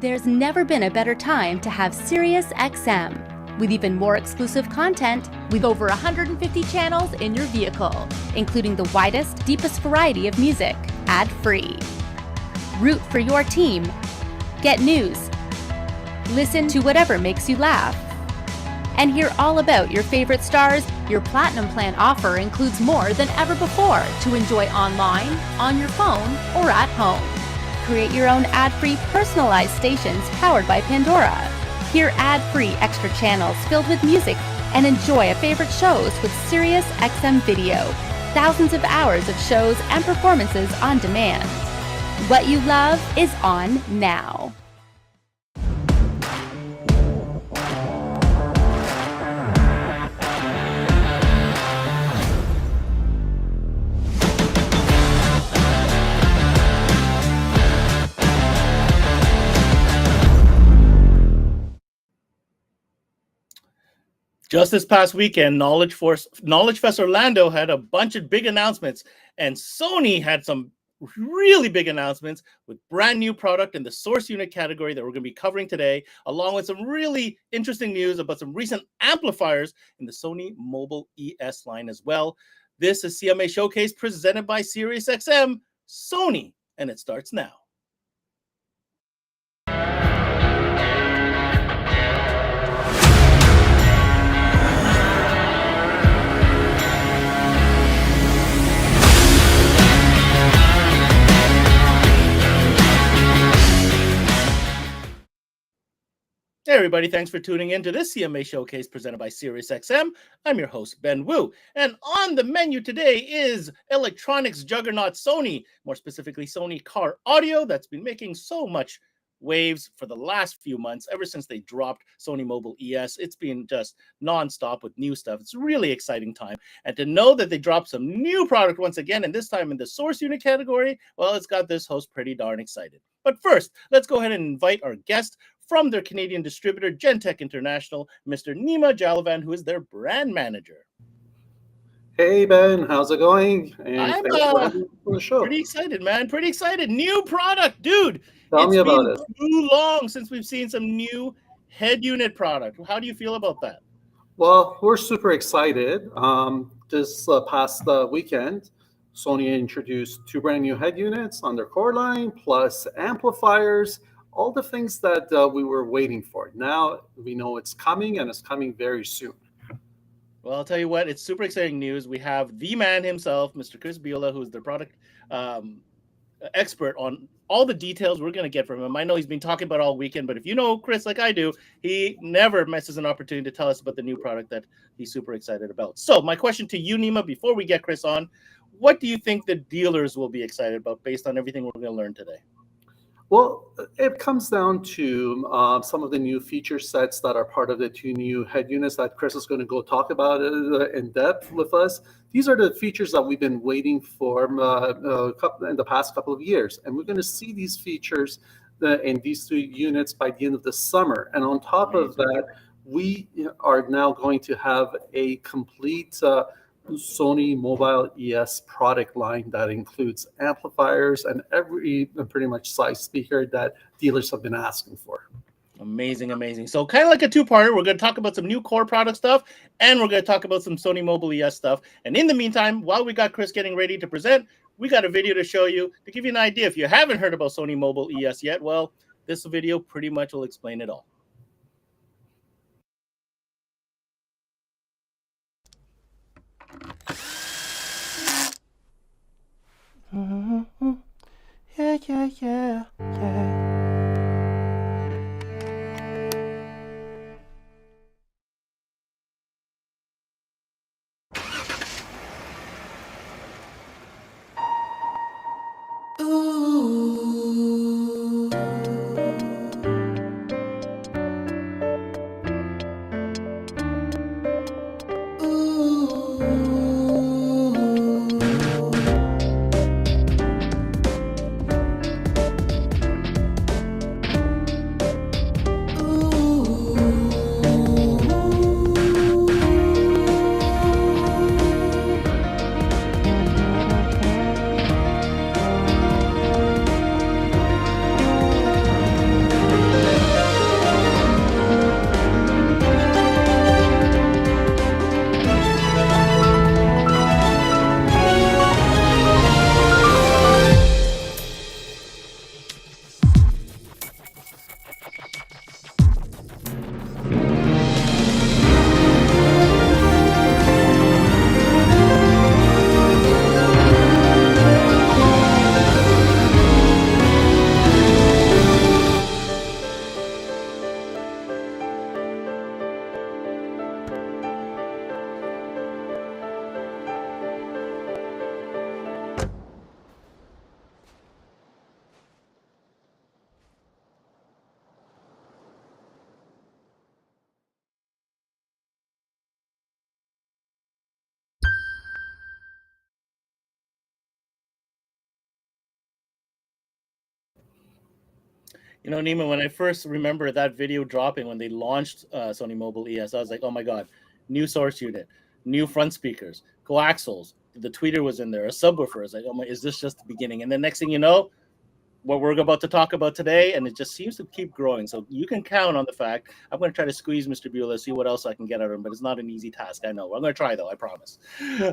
There's never been a better time to have SiriusXM. With even more exclusive content, with over 150 channels in your vehicle, including the widest, deepest variety of music, ad-free. Root for your team. Get news. Listen to whatever makes you laugh. And hear all about your favorite stars. Your Platinum Plan offer includes more than ever before to enjoy online, on your phone, or at home. Create your own ad-free personalized stations powered by Pandora. Hear ad-free extra channels filled with music and enjoy favorite shows with SiriusXM Video. Thousands of hours of shows and performances on demand. What you love is on now. Just this past weekend, Knowledge Fest Orlando had a bunch of big announcements, and Sony had some really big announcements with brand new product in the source unit category that we're going to be covering today, along with some really interesting news about some recent amplifiers in the Sony Mobile ES line as well. This is CMA Showcase presented by SiriusXM, Sony, and it starts now. Hey everybody, thanks for tuning in to this CMA Showcase presented by SiriusXM. I'm your host, Ben Wu. And on the menu today is electronics juggernaut Sony, more specifically Sony Car Audio, that's been making so much waves for the last few months. Ever since they dropped Sony Mobile ES, it's been just nonstop with new stuff. It's a really exciting time. And to know that they dropped some new product once again, and this time in the source unit category, well, it's got this host pretty darn excited. But first, let's go ahead and invite our guest from their Canadian distributor, Gentech International, Mr. Nima Jalavan, who is their brand manager. Hey, Ben, how's it going? And I'm for the show. Pretty excited, man. Pretty excited. New product, dude. Tell me about it. It's been too long since we've seen some new head unit product. How do you feel about that? Well, we're super excited. This past weekend, Sony introduced 2 brand new head units on their core line, plus amplifiers, all the things that we were waiting for. Now we know it's coming, and it's coming very soon. Well, I'll tell you what, it's super exciting news. We have the man himself, Mr. KRIS Bullla, who's the product expert on all the details we're going to get from him. I know he's been talking about all weekend, but if you know Chris like I do, he never misses an opportunity to tell us about the new product that he's super excited about. So my question to you, Nima, before we get Chris on, what do you think the dealers will be excited about based on everything we're going to learn today? Well, it comes down to some of the new feature sets that are part of the 2 new head units that Chris is going to go talk about in depth with us. These are the features that we've been waiting for in the past couple of years. And we're going to see these features in these 2 units by the end of the summer. And on top of that, we are now going to have a complete Sony Mobile ES product line that includes amplifiers and every pretty much size speaker that dealers have been asking for. Amazing, amazing. So kind of like a 2-parter, we're going to talk about some new core product stuff, and we're going to talk about some Sony Mobile ES stuff. And in the meantime, while we got Chris getting ready to present, we got a video to show you to give you an idea. If you haven't heard about Sony Mobile ES yet, well, this video pretty much will explain it all. Yeah. You know, Neiman, when I first remember that video dropping when they launched Sony Mobile ES, I was like, oh my God, new source unit, new front speakers, coaxials. The tweeter was in there, a subwoofer. I was like, oh my, is this just the beginning? And then next thing you know, what we're about to talk about today, and it just seems to keep growing. So you can count on the fact I'm going to try to squeeze Mr. Bullha, see what else I can get out of him, but it's not an easy task. I know. I'm going to try, though. I promise.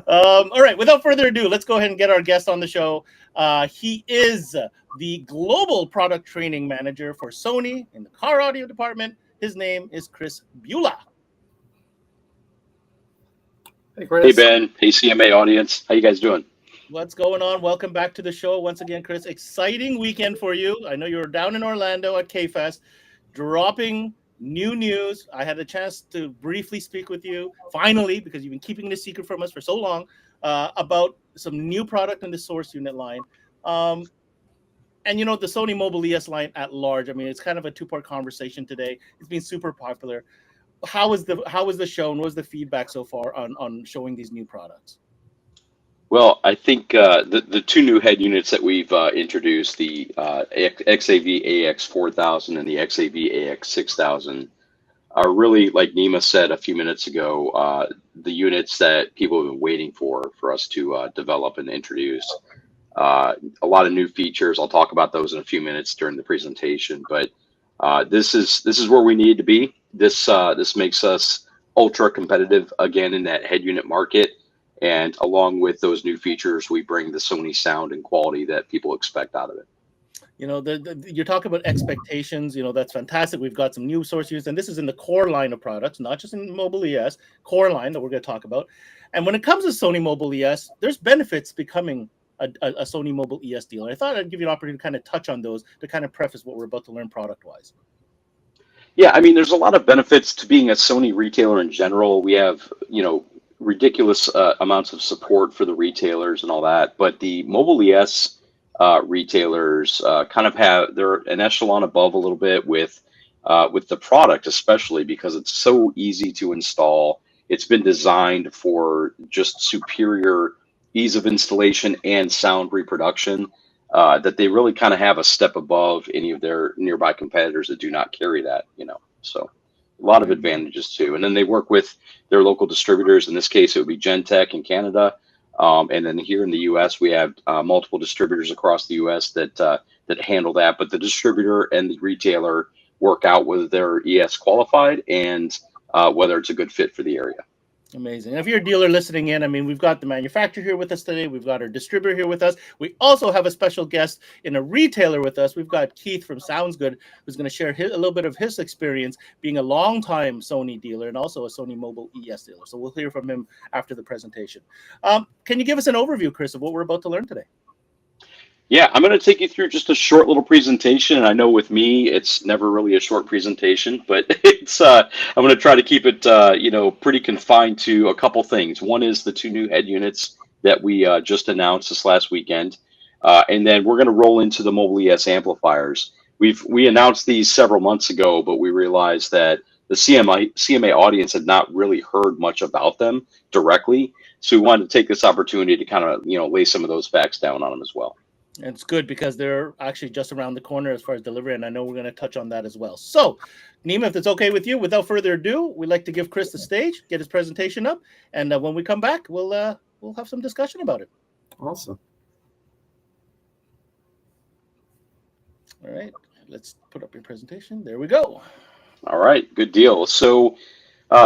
All right. Without further ado, let's go ahead and get our guest on the show. He is the Global Product Training Manager for Sony in the car audio department. His name is KRIS BULLA. Hey, Chris. Hey, Ben. Hey, CMA audience. How you guys doing? What's going on? Welcome back to the show once again, Chris. Exciting weekend for you. I know you were down in Orlando at K-Fest, dropping new news. I had a chance to briefly speak with you, finally, because you've been keeping this secret from us for so long, about some new product in the source unit line. And, you know, the Sony Mobile ES line at large, I mean, it's kind of a two-part conversation today. It's been super popular. How was the show and what was the feedback so far on showing these new products? Well, I think the two new head units that we've introduced, the XAV AX4000 and the XAV AX6000, are really, like Nima said a few minutes ago, the units that people have been waiting for us to develop and introduce. A lot of new features. I'll talk about those in a few minutes during the presentation. But this is where we need to be. This makes us ultra competitive again in that head unit market. And along with those new features, we bring the Sony sound and quality that people expect out of it. You know, you're talking about expectations. You know, that's fantastic. We've got some new source units, and this is in the core line of products, not just in Mobile ES, core line that we're going to talk about. And when it comes to Sony Mobile ES, there's benefits becoming a Sony Mobile ES dealer. I thought I'd give you an opportunity to kind of touch on those to kind of preface what we're about to learn product-wise. Yeah, I mean, there's a lot of benefits to being a Sony retailer in general. We have, you know, ridiculous amounts of support for the retailers and all that, but the Mobile ES retailers kind of they're an echelon above a little bit with the product, especially because it's so easy to install. It's been designed for just superior ease of installation and sound reproduction, that they really kind of have a step above any of their nearby competitors that do not carry that, you know, so a lot of advantages too. And then they work with their local distributors. In this case, it would be Gentech in Canada. And then here in the US, we have multiple distributors across the US that handle that. But the distributor and the retailer work out whether they're ES qualified and whether it's a good fit for the area. Amazing. And if you're a dealer listening in, I mean, we've got the manufacturer here with us today. We've got our distributor here with us. We also have a special guest in a retailer with us. We've got Keith from Sounds Good, who's going to share a little bit of his experience being a longtime Sony dealer and also a Sony Mobile ES dealer. So we'll hear from him after the presentation. Can you give us an overview, Chris, of what we're about to learn today? Yeah, I'm going to take you through just a short little presentation. And I know with me, it's never really a short presentation, but I'm going to try to keep it, you know, pretty confined to a couple things. One is the two new head units that we just announced this last weekend. And then we're going to roll into the Mobile ES amplifiers. We announced these several months ago, but we realized that the CMA audience had not really heard much about them directly. So we wanted to take this opportunity to kind of, you know, lay some of those facts down on them as well. And it's good because they're actually just around the corner as far as delivery, and I know we're going to touch on that as well. So, Nima, if it's okay with you, without further ado, we'd like to give Chris the stage, get his presentation up, and when we come back, we'll have some discussion about it. Awesome. All right, let's put up your presentation. There we go. All right, good deal. So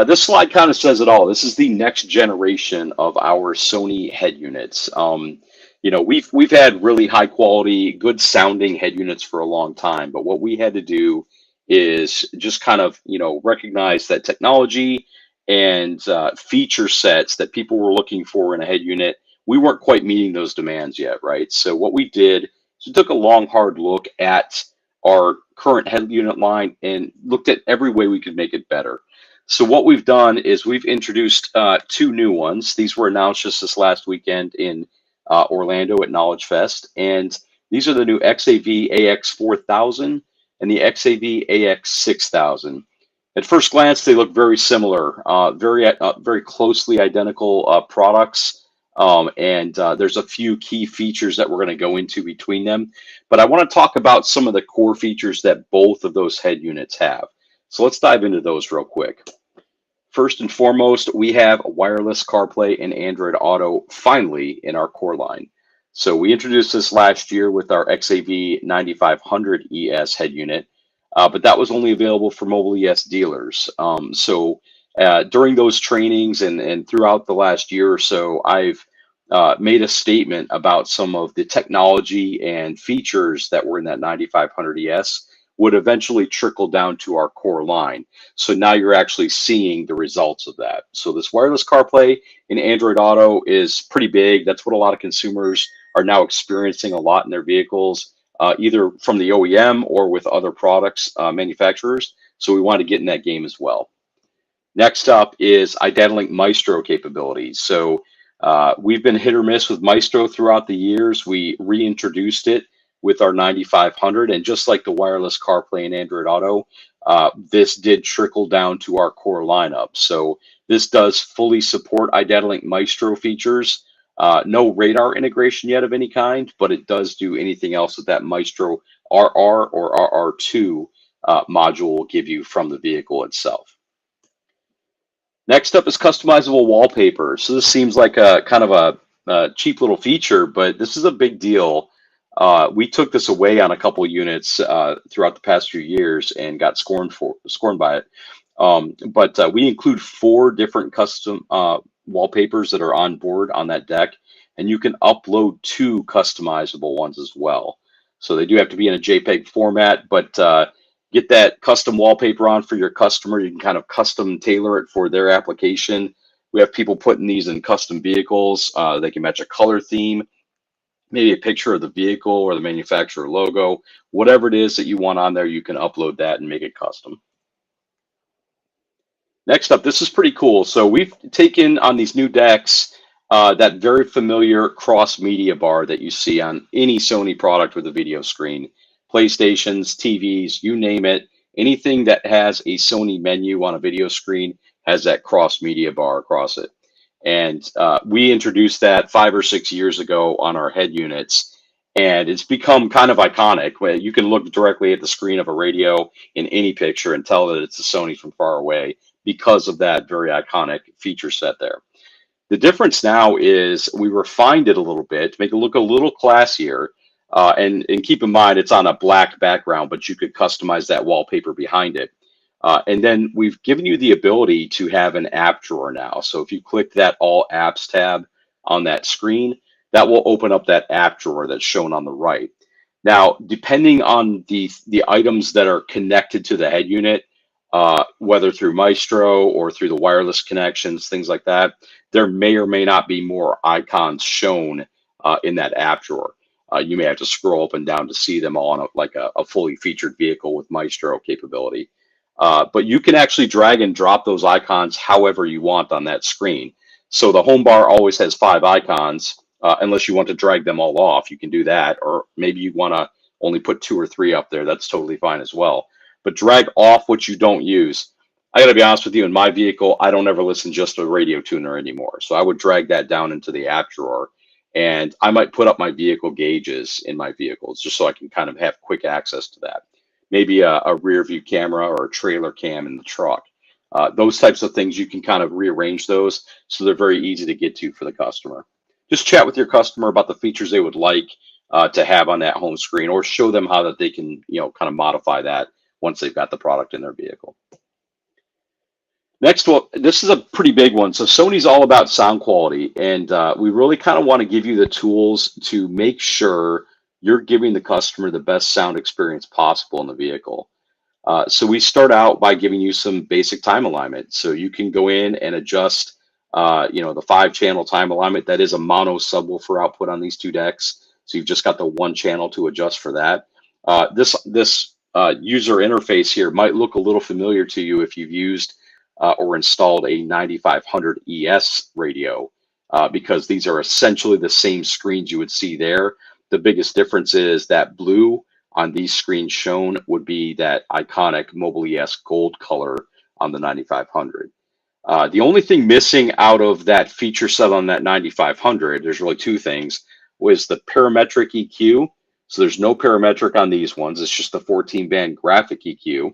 this slide kind of says it all. This is the next generation of our Sony head units. You know, we've had really high quality, good sounding head units for a long time, but what we had to do is just kind of, you know, recognize that technology and feature sets that people were looking for in a head unit, we weren't quite meeting those demands yet, right? So what we did is we took a long, hard look at our current head unit line and looked at every way we could make it better. So what we've done is we've introduced two new ones. These were announced just this last weekend in Orlando at Knowledge Fest, and these are the new XAV AX4000 and the XAV AX6000. At first glance, they look very similar, very closely identical products. There's a few key features that we're going to go into between them. But I want to talk about some of the core features that both of those head units have. So let's dive into those real quick. First and foremost, we have wireless CarPlay and Android Auto finally in our core line. So we introduced this last year with our XAV 9500 ES head unit, but that was only available for mobile ES dealers. During those trainings and throughout the last year or so, I've made a statement about some of the technology and features that were in that 9500 ES would eventually trickle down to our core line. So now you're actually seeing the results of that. So this wireless CarPlay in Android Auto is pretty big. That's what a lot of consumers are now experiencing a lot in their vehicles, either from the OEM or with other products manufacturers. So we want to get in that game as well. Next up is IdataLink Maestro capabilities. So we've been hit or miss with Maestro throughout the years. We reintroduced it with our 9500, and just like the wireless CarPlay and Android Auto, this did trickle down to our core lineup. So this does fully support IdataLink Maestro features. No radar integration yet of any kind, but it does do anything else that Maestro RR or RR2 module will give you from the vehicle itself. Next up is customizable wallpaper. So this seems like a kind of a cheap little feature, but this is a big deal. We took this away on a couple units throughout the past few years and got scorned by it. But we include 4 different custom wallpapers that are on board on that deck, and you can upload 2 customizable ones as well. So they do have to be in a JPEG format, but get that custom wallpaper on for your customer. You can kind of custom tailor it for their application. We have people putting these in custom vehicles. They can match a color theme, maybe a picture of the vehicle or the manufacturer logo. Whatever it is that you want on there, you can upload that and make it custom. Next up, this is pretty cool. So we've taken on these new decks that very familiar cross media bar that you see on any Sony product with a video screen. PlayStations, TVs, you name it. Anything that has a Sony menu on a video screen has that cross media bar across it. And we introduced that 5 or 6 years ago on our head units, and it's become kind of iconic. Where you can look directly at the screen of a radio in any picture and tell that it's a Sony from far away because of that very iconic feature set there. The difference now is we refined it a little bit to make it look a little classier. And keep in mind, it's on a black background, but you could customize that wallpaper behind it. And then we've given you the ability to have an app drawer now. So if you click that All Apps tab on that screen, that will open up that app drawer that's shown on the right. Now, depending on the items that are connected to the head unit, whether through Maestro or through the wireless connections, things like that, there may or may not be more icons shown in that app drawer. You may have to scroll up and down to see them all on a fully featured vehicle with Maestro capability. But you can actually drag and drop those icons however you want on that screen. So the home bar always has 5 icons, unless you want to drag them all off. You can do that, or maybe you want to only put 2 or 3 up there. That's totally fine as well. But drag off what you don't use. I got to be honest with you, in my vehicle, I don't ever listen just to a radio tuner anymore. So I would drag that down into the app drawer. And I might put up my vehicle gauges in my vehicles just so I can kind of have quick access to that. Maybe a rear view camera or a trailer cam in the truck. Those types of things, you can kind of rearrange those so they're very easy to get to for the customer. Just chat with your customer about the features they would like to have on that home screen, or show them how that they can, kind of modify that once they've got the product in their vehicle. Next one, this is a pretty big one. So Sony's all about sound quality, and we really kind of want to give you the tools to make sure you're giving the customer the best sound experience possible in the vehicle. So we start out by giving you some basic time alignment. So you can go in and adjust, the 5-channel time alignment. That is a mono subwoofer output on these 2 decks. So you've just got the 1 channel to adjust for that. This user interface here might look a little familiar to you if you've used or installed a 9500 ES radio, because these are essentially the same screens you would see there. The biggest difference is that blue on these screens shown would be that iconic Mobile ES gold color on the 9500. The only thing missing out of that feature set on that 9500, there's really two things, was the parametric EQ. So there's no parametric on these ones. It's just the 14-band graphic EQ.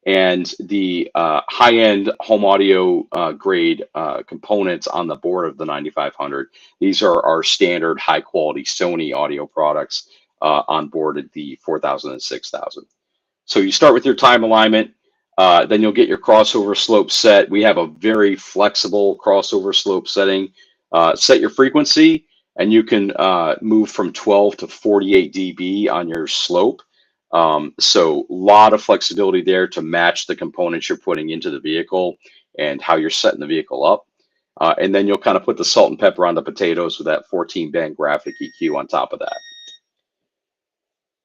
And the high-end home audio grade components on the board of the 9500. These are our standard high-quality Sony audio products on board at the 4000 and 6000. So you start with your time alignment. Then you'll get your crossover slope set. We have a very flexible crossover slope setting. Set your frequency, and you can move from 12 to 48 dB on your slope. So a lot of flexibility there to match the components you're putting into the vehicle and how you're setting the vehicle up. And then you'll kind of put the salt and pepper on the potatoes with that 14-band graphic EQ on top of that.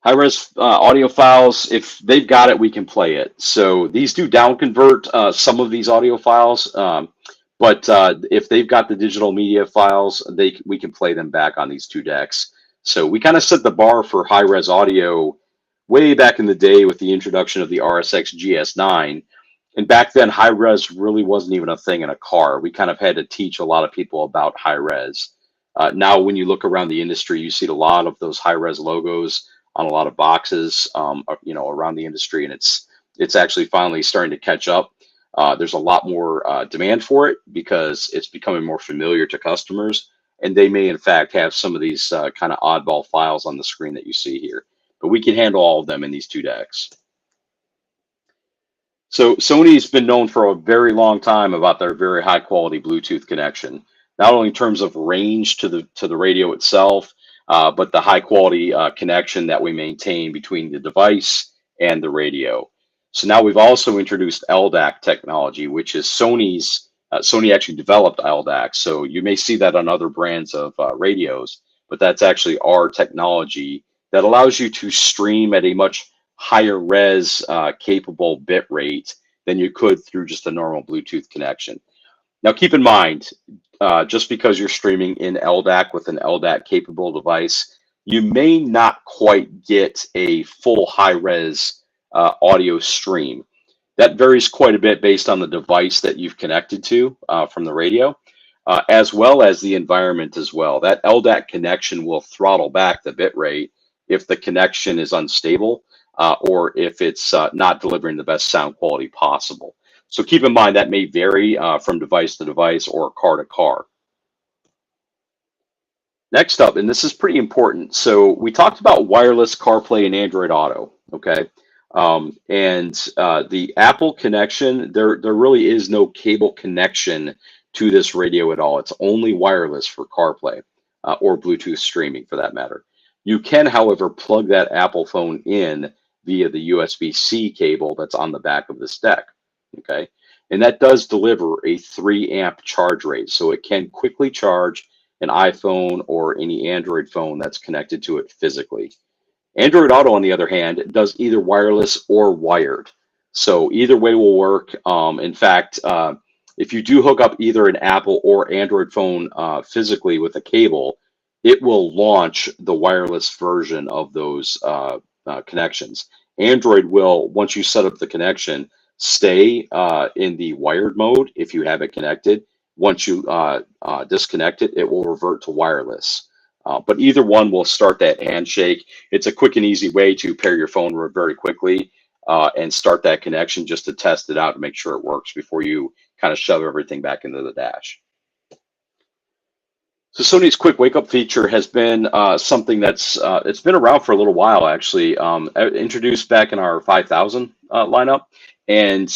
High-res audio files, if they've got it, we can play it. So these do down convert some of these audio files, but if they've got the digital media files, we can play them back on these two decks. So we kind of set the bar for high-res audio way back in the day with the introduction of the RSX GS9. And back then, high-res really wasn't even a thing in a car. We kind of had to teach a lot of people about high-res. Now, when you look around the industry, you see a lot of those high-res logos on a lot of boxes, around the industry, and it's actually finally starting to catch up. There's a lot more demand for it because it's becoming more familiar to customers, and they may in fact have some of these kind of oddball files on the screen that you see here, but we can handle all of them in these two decks. So Sony's been known for a very long time about their very high quality Bluetooth connection, not only in terms of range to the radio itself, but the high quality connection that we maintain between the device and the radio. So now we've also introduced LDAC technology, which is Sony's. Sony actually developed LDAC. So you may see that on other brands of radios, but that's actually our technology that allows you to stream at a much higher res capable bit rate than you could through just a normal Bluetooth connection. Now keep in mind, just because you're streaming in LDAC with an LDAC capable device, you may not quite get a full high-res audio stream. That varies quite a bit based on the device that you've connected to from the radio, as well as the environment as well. That LDAC connection will throttle back the bit rate if the connection is unstable or if it's not delivering the best sound quality possible. So keep in mind that may vary from device to device or car to car. Next up, and this is pretty important. So we talked about wireless CarPlay and Android Auto, okay? The Apple connection, there really is no cable connection to this radio at all. It's only wireless for CarPlay or Bluetooth streaming for that matter. You can, however, plug that Apple phone in via the USB-C cable that's on the back of this deck. Okay, and that does deliver a 3 amp charge rate, so it can quickly charge an iPhone or any Android phone that's connected to it physically. Android Auto, on the other hand, does either wireless or wired, so either way will work. In fact, if you do hook up either an Apple or Android phone physically with a cable, it will launch the wireless version of those connections. Android will, once you set up the connection, stay in the wired mode if you have it connected. Once you disconnect it, it will revert to wireless. But either one will start that handshake. It's a quick and easy way to pair your phone very quickly and start that connection just to test it out to make sure it works before you kind of shove everything back into the dash. So Sony's quick wake up feature has been something that's it's been around for a little while actually, introduced back in our 5000 lineup. And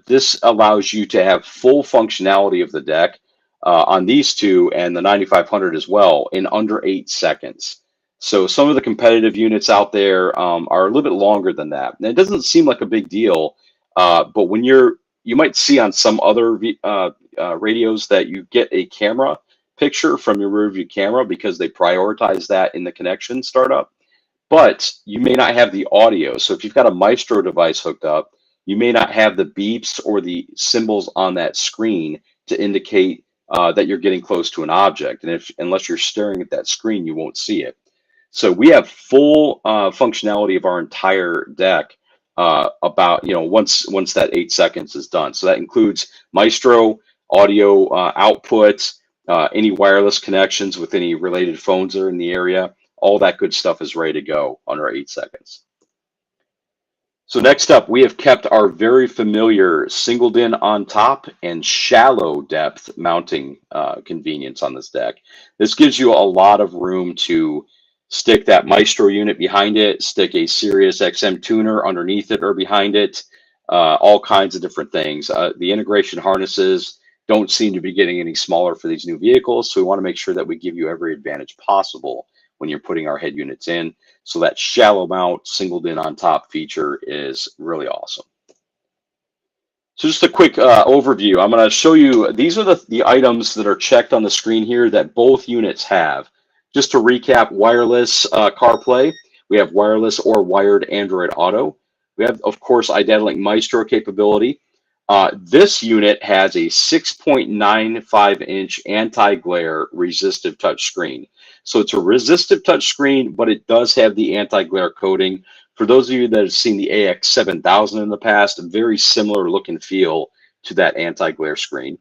this allows you to have full functionality of the deck on these two and the 9500 as well in under 8 seconds. So some of the competitive units out there are a little bit longer than that. And it doesn't seem like a big deal, but when you might see on some other radios that you get a camera picture from your rear view camera because they prioritize that in the connection startup, but you may not have the audio. So if you've got a Maestro device hooked up, you may not have the beeps or the symbols on that screen to indicate that you're getting close to an object. And unless you're staring at that screen, you won't see it. So we have full functionality of our entire deck about, once that 8 seconds is done. So that includes Maestro, audio outputs, any wireless connections with any related phones that are in the area. All that good stuff is ready to go under 8 seconds. So next up, we have kept our very familiar singled in on top and shallow depth mounting convenience on this deck. This gives you a lot of room to stick that Maestro unit behind it, stick a Sirius XM tuner underneath it or behind it, all kinds of different things. The integration harnesses don't seem to be getting any smaller for these new vehicles, so we want to make sure that we give you every advantage possible when you're putting our head units in. So that shallow mount singled in on top feature is really awesome. So just a quick overview. I'm going to show you, these are the items that are checked on the screen here that both units have. Just to recap, wireless CarPlay. We have wireless or wired Android Auto. We have, of course, Identilink Maestro capability. This unit has a 6.95-inch anti-glare resistive touchscreen. So it's a resistive touchscreen, but it does have the anti-glare coating. For those of you that have seen the AX7000 in the past, a very similar look and feel to that anti-glare screen.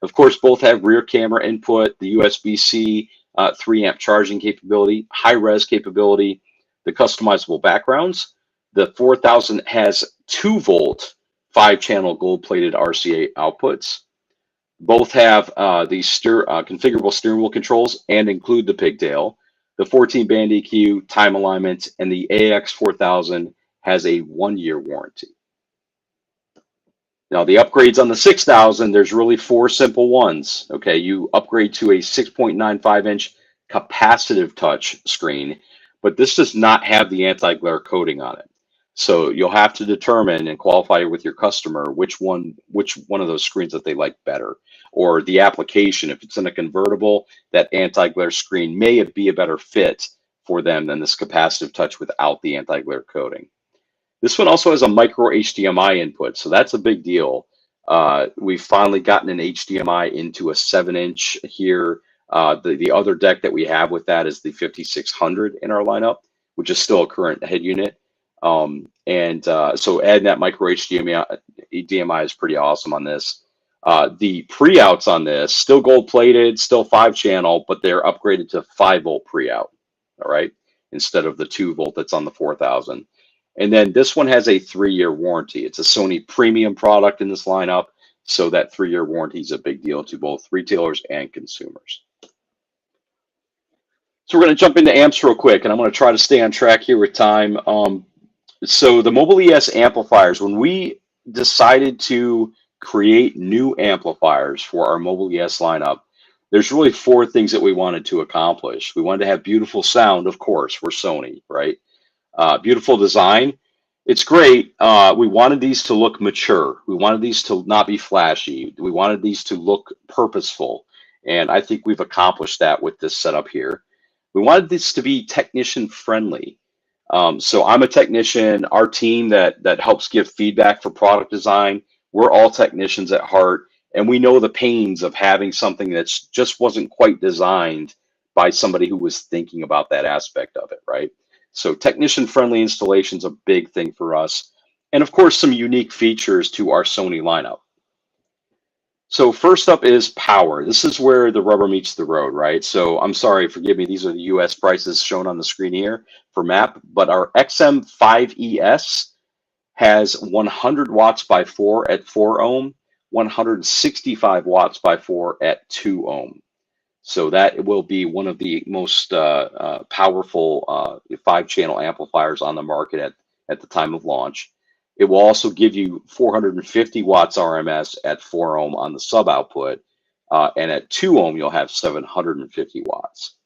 Of course, both have rear camera input, the USB-C 3-amp charging capability, high-res capability, the customizable backgrounds. The 4000 has 2-volt 5-channel gold-plated RCA outputs. Both have the configurable steering wheel controls and include the pigtail. The 14-band EQ, time alignment, and the AX4000 has a 1-year warranty. Now, the upgrades on the 6000, there's really 4 simple ones. Okay, you upgrade to a 6.95-inch capacitive touch screen, but this does not have the anti-glare coating on it. So you'll have to determine and qualify with your customer which one of those screens that they like better, or the application. If it's in a convertible, that anti-glare screen may be a better fit for them than this capacitive touch without the anti-glare coating. This one also has a micro HDMI input, so that's a big deal. We've finally gotten an HDMI into a 7-inch here. The other deck that we have with that is the 5600 in our lineup, which is still a current head unit. So adding that micro HDMI is pretty awesome on this. The pre-outs on this, still gold plated, still 5-channel, but they're upgraded to 5-volt pre-out, all right, instead of the 2-volt that's on the 4000. And then this one has a 3-year warranty. It's a Sony premium product in this lineup, so that 3-year warranty is a big deal to both retailers and consumers. So we're going to jump into amps real quick, and I'm going to try to stay on track here with time. So the Mobile ES amplifiers, when we decided to create new amplifiers for our Mobile ES lineup, there's really 4 things that we wanted to accomplish. We wanted to have beautiful sound, of course, we're Sony, right? Beautiful design, it's great. We wanted these to look mature. We wanted these to not be flashy. We wanted these to look purposeful. And I think we've accomplished that with this setup here. We wanted this to be technician friendly. So I'm a technician. Our team that helps give feedback for product design, we're all technicians at heart, and we know the pains of having something that's just wasn't quite designed by somebody who was thinking about that aspect of it, right? So technician friendly installation is a big thing for us. And of course, some unique features to our Sony lineup. So first up is power. This is where the rubber meets the road, right? So I'm sorry, forgive me, these are the US prices shown on the screen here for MAP, but our XM5ES has 100 watts by 4 at 4 ohm, 165 watts by 4 at 2 ohm. So that will be one of the most powerful 5-channel amplifiers on the market at the time of launch. It will also give you 450 watts RMS at 4 ohm on the sub output, and at 2 ohm you'll have 750 watts.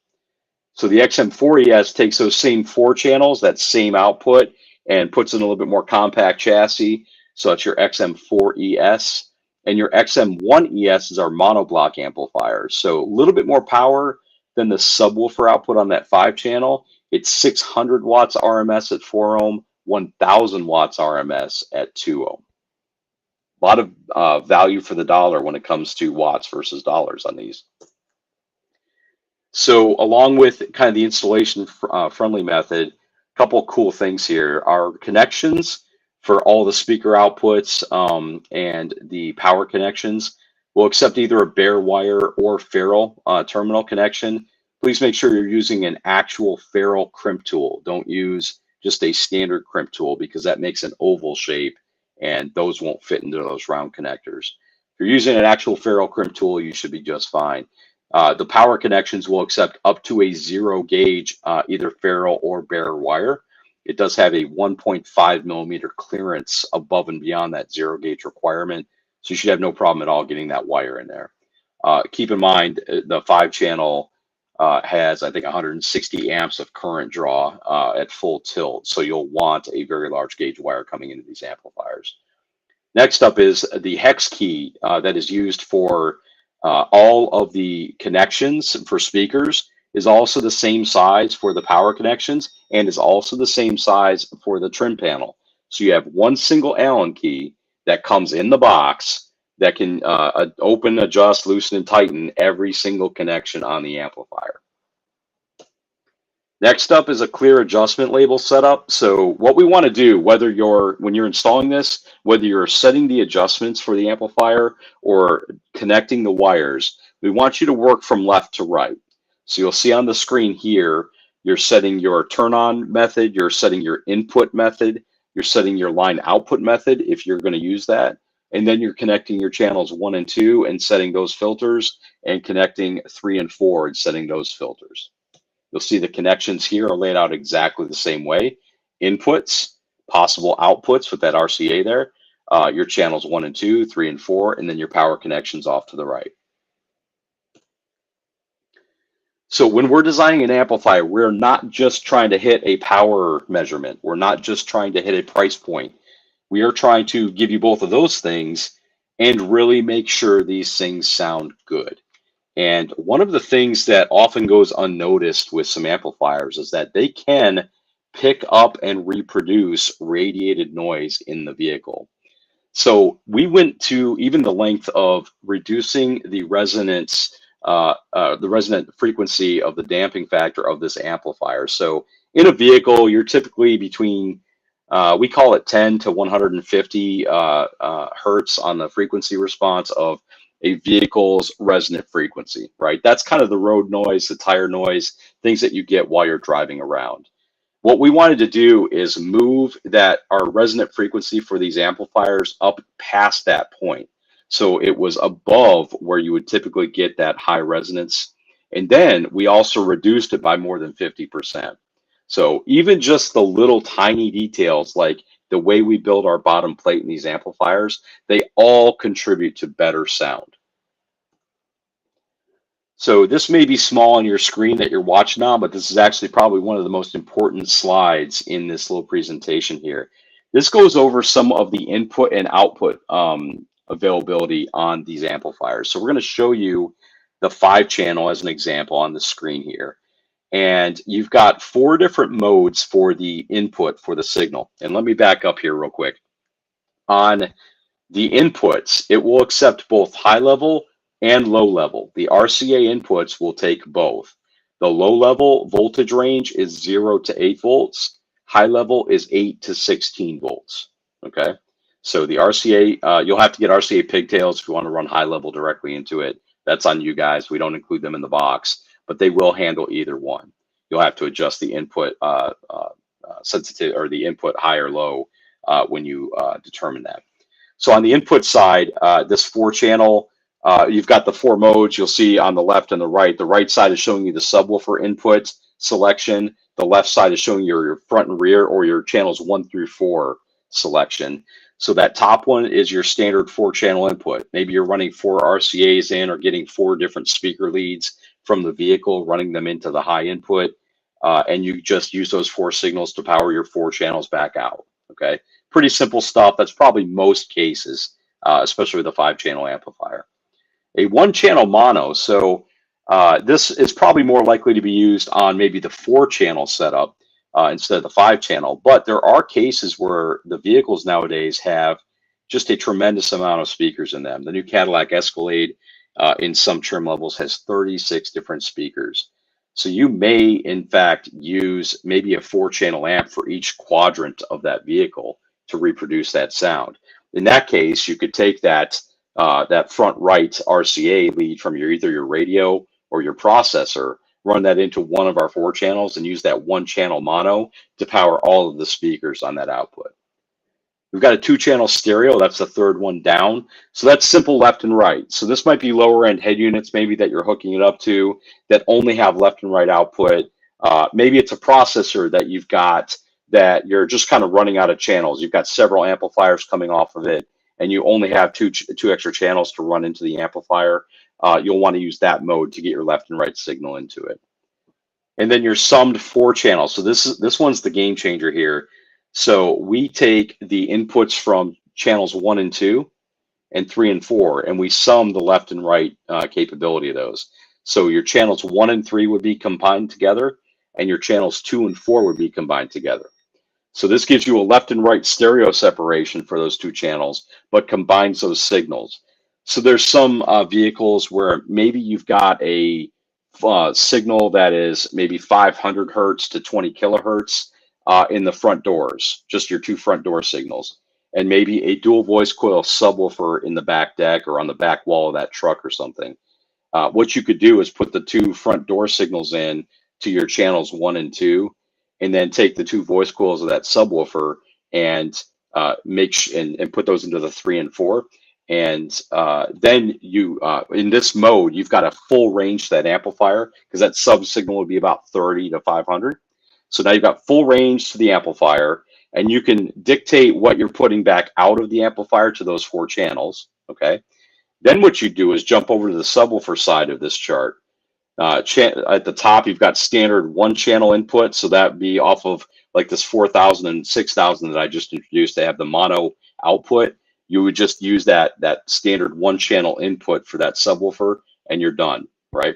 So the XM4ES takes those same 4 channels, that same output, and puts in a little bit more compact chassis. So that's your XM4ES. And your XM1ES is our monoblock amplifier. So a little bit more power than the subwoofer output on that 5-channel. It's 600 watts RMS at 4 ohm, 1000 watts RMS at 2 ohm. A lot of value for the dollar when it comes to watts versus dollars on these. So along with kind of the installation friendly method, a couple cool things here. Our connections for all the speaker outputs and the power connections will accept either a bare wire or ferrule terminal connection. Please make sure you're using an actual ferrule crimp tool. Don't use just a standard crimp tool because that makes an oval shape and those won't fit into those round connectors. If you're using an actual ferrule crimp tool, you should be just fine. The power connections will accept up to a 0 gauge, either ferrule or bare wire. It does have a 1.5 millimeter clearance above and beyond that 0 gauge requirement. So you should have no problem at all getting that wire in there. Keep in mind, the 5-channel has, I think, 160 amps of current draw at full tilt. So you'll want a very large gauge wire coming into these amplifiers. Next up is the hex key that is used for all of the connections for speakers is also the same size for the power connections and is also the same size for the trim panel. So you have one single Allen key that comes in the box that can open, adjust, loosen, and tighten every single connection on the amplifier. Next up is a clear adjustment label setup. So what we want to do, when you're installing this, whether you're setting the adjustments for the amplifier or connecting the wires, we want you to work from left to right. So you'll see on the screen here, you're setting your turn on method, you're setting your input method, you're setting your line output method if you're going to use that. And then you're connecting your channels 1 and 2 and setting those filters, and connecting 3 and 4 and setting those filters. You'll see the connections here are laid out exactly the same way. Inputs, possible outputs with that RCA there, your channels 1 and 2, 3 and 4, and then your power connections off to the right. So when we're designing an amplifier, we're not just trying to hit a power measurement. We're not just trying to hit a price point. We are trying to give you both of those things and really make sure these things sound good. And one of the things that often goes unnoticed with some amplifiers is that they can pick up and reproduce radiated noise in the vehicle. So we went to even the length of reducing the resonant frequency of the damping factor of this amplifier. So in a vehicle, you're typically between, we call it 10 to 150 hertz on the frequency response of a vehicle's resonant frequency, right? That's kind of the road noise, the tire noise, things that you get while you're driving around. What we wanted to do is move our resonant frequency for these amplifiers up past that point. So it was above where you would typically get that high resonance. And then we also reduced it by more than 50%. So even just the little tiny details, like the way we build our bottom plate in these amplifiers, they all contribute to better sound. So this may be small on your screen that you're watching on, but this is actually probably one of the most important slides in this little presentation here. This goes over some of the input and output availability on these amplifiers. So we're going to show you the 5-channel as an example on the screen here. And you've got 4 different modes for the input for the signal. And let me back up here real quick. On the inputs, it will accept both high level and low level. The RCA inputs will take both. The low level voltage range is 0 to 8 volts. High level is 8 to 16 volts. Okay. So the RCA, you'll have to get RCA pigtails if you want to run high level directly into it. That's on you guys. We don't include them in the box, but they will handle either one. You'll have to adjust the input sensitivity or the input high or low when you determine that. So on the input side, this 4-channel, you've got the 4 modes you'll see on the left and the right. The right side is showing you the subwoofer input selection. The left side is showing your front and rear or your channels 1 through 4 selection. So that top one is your standard 4-channel input. Maybe you're running 4 RCAs in or getting 4 different speaker leads from the vehicle, running them into the high input, and you just use those 4 signals to power your 4 channels back out. Okay, pretty simple stuff. That's probably most cases, especially with a 5-channel amplifier. A 1-channel mono, so this is probably more likely to be used on maybe the 4-channel setup instead of the 5-channel, but there are cases where the vehicles nowadays have just a tremendous amount of speakers in them. The new Cadillac Escalade in some trim levels has 36 different speakers. So you may, in fact, use maybe a 4-channel amp for each quadrant of that vehicle to reproduce that sound. In that case, you could take that that front right RCA lead from either your radio or your processor, run that into one of our 4 channels, and use that 1-channel mono to power all of the speakers on that output. We've got a 2-channel stereo. That's the 3rd one down. So that's simple left and right. So this might be lower end head units maybe that you're hooking it up to that only have left and right output. Maybe it's a processor that you've got that you're just kind of running out of channels. You've got several amplifiers coming off of it, and you only have two extra channels to run into the amplifier. You'll want to use that mode to get your left and right signal into it. And then your summed 4 channels. So this one's the game changer here. So we take the inputs from channels 1 and 2 and 3 and 4, and we sum the left and right capability of those. So your channels 1 and 3 would be combined together, and your channels 2 and 4 would be combined together. So this gives you a left and right stereo separation for those 2 channels, but combines those signals. So there's some vehicles where maybe you've got a signal that is maybe 500 hertz to 20 kilohertz in the front doors, just your 2 front door signals, and maybe a dual voice coil subwoofer in the back deck or on the back wall of that truck or something. What you could do is put the 2 front door signals in to your channels 1 and 2, and then take the 2 voice coils of that subwoofer and and put those into the 3 and 4. And then you, in this mode, you've got a full range to that amplifier, because that sub signal would be about 30 to 500. So now you've got full range to the amplifier, and you can dictate what you're putting back out of the amplifier to those 4 channels. Okay. Then what you do is jump over to the subwoofer side of this chart. At the top, you've got standard 1-channel input. So that'd be off of like this 4000 and 6000 that I just introduced. They have the mono output. You would just use that standard 1-channel input for that subwoofer, and you're done, right?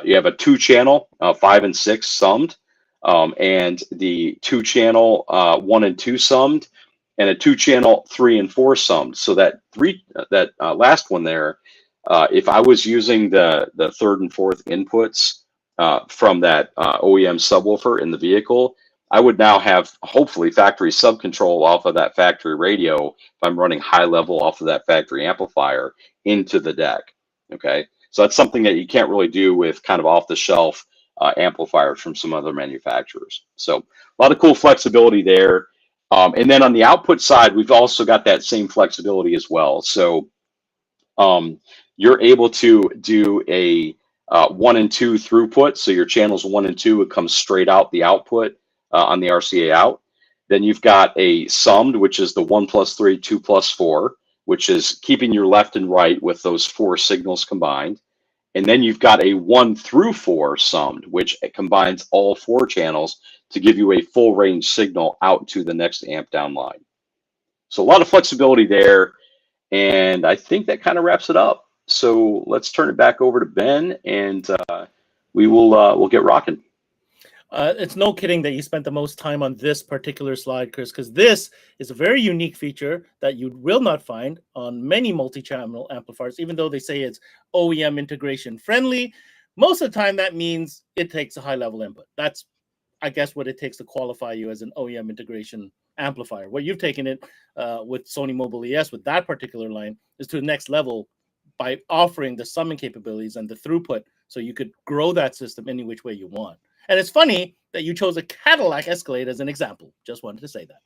You have a 2-channel, 5 and 6 summed, and the 2-channel 1 and 2 summed, and a 2-channel 3 and 4 summed. So that last one there, if I was using the 3rd and 4th inputs from that OEM subwoofer in the vehicle, I would now have hopefully factory subcontrol off of that factory radio if I'm running high level off of that factory amplifier into the deck. Okay, so that's something that you can't really do with kind of off the shelf amplifiers from some other manufacturers. So a lot of cool flexibility there. And then on the output side, we've also got that same flexibility as well. So you're able to do a 1 and 2 throughput. So your channels 1 and 2 would come straight out the output on the RCA out. Then you've got a summed, which is the 1 plus 3, 2 plus 4, which is keeping your left and right with those 4 signals combined. And then you've got a 1 through 4 summed, which combines all 4 channels to give you a full range signal out to the next amp down line. So a lot of flexibility there. And I think that kind of wraps it up. So let's turn it back over to Ben, and we'll get rocking. It's no kidding that you spent the most time on this particular slide, Chris, because this is a very unique feature that you will not find on many multi-channel amplifiers, even though they say it's OEM integration friendly. Most of the time, that means it takes a high-level input. That's, I guess, what it takes to qualify you as an OEM integration amplifier. What you've taken it with Sony Mobile ES with that particular line is to the next level by offering the summing capabilities and the throughput, so you could grow that system any which way you want. And it's funny that you chose a Cadillac Escalade as an example. Just wanted to say that.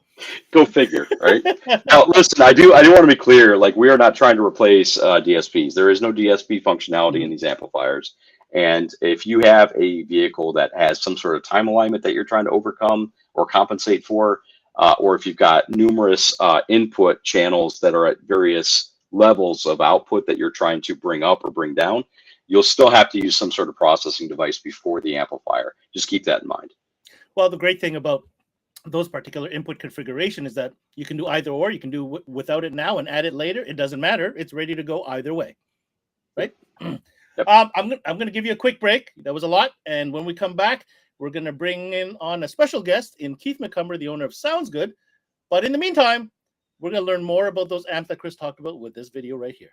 Go figure, right? Now, listen, I do want to be clear. Like, we are not trying to replace DSPs. There is no DSP functionality in these amplifiers. And if you have a vehicle that has some sort of time alignment that you're trying to overcome or compensate for, or if you've got numerous input channels that are at various levels of output that you're trying to bring up or bring down, you'll still have to use some sort of processing device before the amplifier. Just keep that in mind. Well, the great thing about those particular input configuration is that you can do either or. You can do without it now and add it later. It doesn't matter. It's ready to go either way, right? Yep. I'm going to give you a quick break. That was a lot. And when we come back, we're going to bring in on a special guest in Keith McCumber, the owner of Sounds Good. But in the meantime, we're going to learn more about those amps that Chris talked about with this video right here.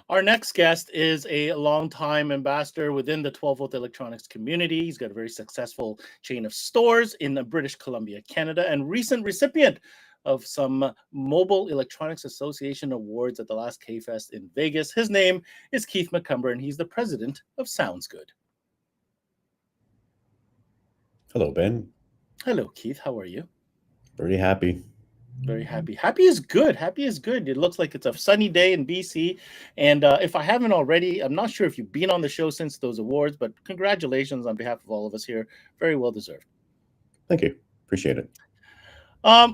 Our next guest is a longtime ambassador within the 12-volt electronics community. He's got a very successful chain of stores in British Columbia, Canada, and recent recipient of some Mobile Electronics Association awards at the last K-Fest in Vegas. His name is Keith McCumber, and he's the president of Sounds Good. Hello, Ben. Hello, Keith. How are you? Very happy. Very happy. Happy is good. Happy is good. It looks like it's a sunny day in BC. And if I haven't already, I'm not sure if you've been on the show since those awards, but congratulations on behalf of all of us here. Very well deserved. Thank you. Appreciate it.